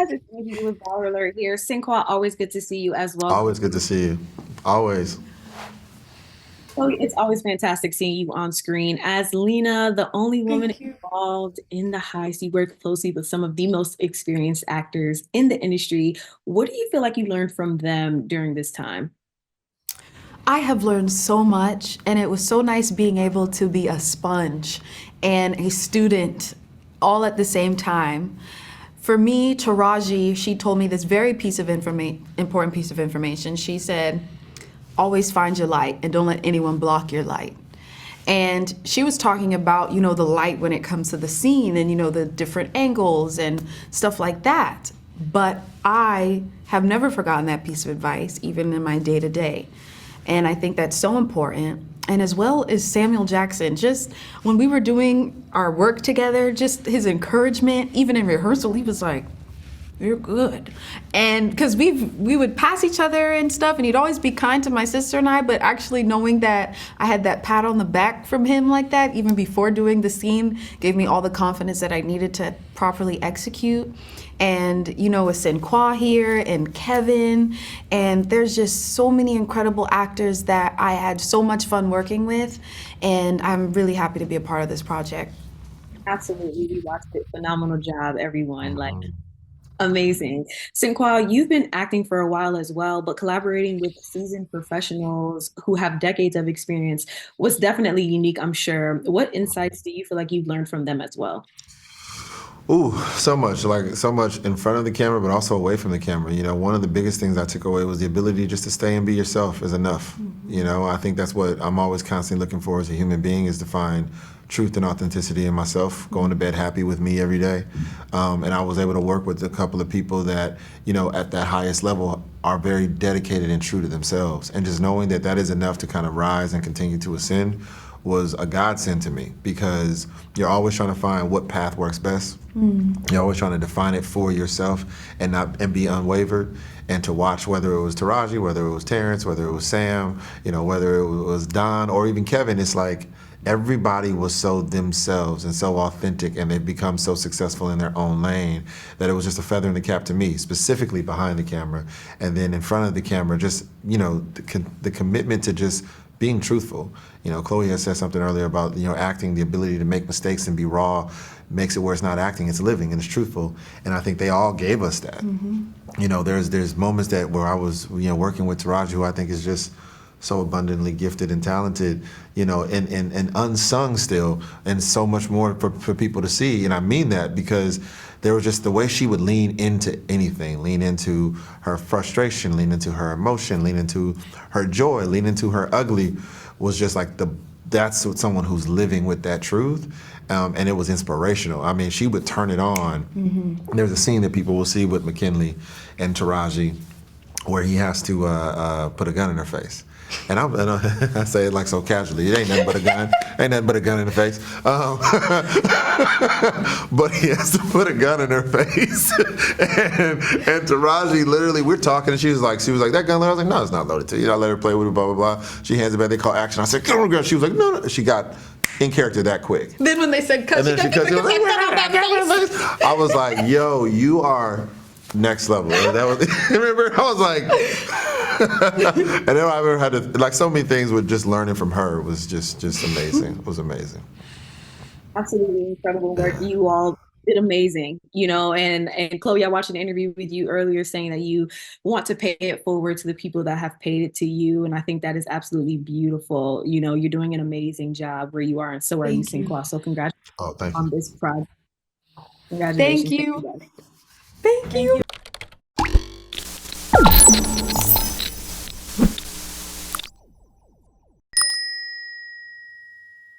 guys, it's Evie with Baller Alert here. Sinqua, always good to see you as well. Always good to see you. Always. So it's always fantastic seeing you on screen. As Lena, the only woman Thank you. involved in the heist, you work closely with some of the most experienced actors in the industry. What do you feel like you learned from them during this time? I have learned so much, and it was so nice being able to be a sponge and a student all at the same time. For me, Taraji, she told me this very important piece of information. She said, always find your light and don't let anyone block your light. And she was talking about, the light when it comes to the scene and, the different angles and stuff like that. But I have never forgotten that piece of advice, even in my day to day. And I think that's so important. And as well as Samuel Jackson, just when we were doing our work together, just his encouragement, even in rehearsal, he was like, you're good. And because we would pass each other and stuff, and he'd always be kind to my sister and I, but actually knowing that I had that pat on the back from him like that, even before doing the scene, gave me all the confidence that I needed to properly execute. And, with Sinqua here and Kevin, and there's just so many incredible actors that I had so much fun working with, and I'm really happy to be a part of this project. Absolutely. We watched it. Phenomenal job, everyone. Like, Mhm. amazing. Sinqua, you've been acting for a while as well, but collaborating with seasoned professionals who have decades of experience was definitely unique, I'm sure. What insights do you feel like you've learned from them as well? Ooh, so much, like so much in front of the camera, but also away from the camera. One of the biggest things I took away was the ability just to stay and be yourself is enough. I think that's what I'm always constantly looking for as a human being is to find truth and authenticity in myself, going to bed happy with me every day. And I was able to work with a couple of people that, at that highest level are very dedicated and true to themselves. And just knowing that that is enough to kind of rise and continue to ascend was a godsend to me because you're always trying to find what path works best. You're always trying to define it for yourself and be unwavered and to watch whether it was Taraji, whether it was Terrence, whether it was Sam, whether it was Don or even Kevin. It's like everybody was so themselves and so authentic and they've become so successful in their own lane that it was just a feather in the cap to me, specifically behind the camera. And then in front of the camera, just, the commitment to just being truthful. Chloe has said something earlier about, acting, the ability to make mistakes and be raw makes it where it's not acting, it's living and it's truthful. And I think they all gave us that. There's moments where I was, working with Taraji, who I think is just so abundantly gifted and talented, and unsung still, and so much more for people to see. And I mean that because there was just the way she would lean into anything, lean into her frustration, lean into her emotion, lean into her joy, lean into her ugly, was just like that's what someone who's living with that truth. And it was inspirational. I mean, she would turn it on. There's a scene that people will see with McKinley and Taraji where he has to put a gun in her face. I say it like so casually. It ain't nothing but a gun. Ain't nothing but a gun in the face. But he has to put a gun in her face. and Taraji literally, we're talking, and she was like, that gun loaded? I was like, no, it's not loaded. I let her play with it, blah, blah, blah. She hands it back. They call action. I said, come on, girl. She was like, no, no. She got in character that quick. Then when they said cut, And then she cut. She was like, I was like, yo, you are next level. And that was, remember, I was like, and then I ever had to, like so many things with just learning from her was just amazing. It was amazing. Absolutely incredible work. You all did amazing, and Chloe, I watched an interview with you earlier saying that you want to pay it forward to the people that have paid it to you. And I think that is absolutely beautiful. You're doing an amazing job where you are, and so are you, Thank you. Sinqua. So congratulations Oh, thank you. on this project. Thank Congratulations. Thank you you. guys. Thank Thank you. you.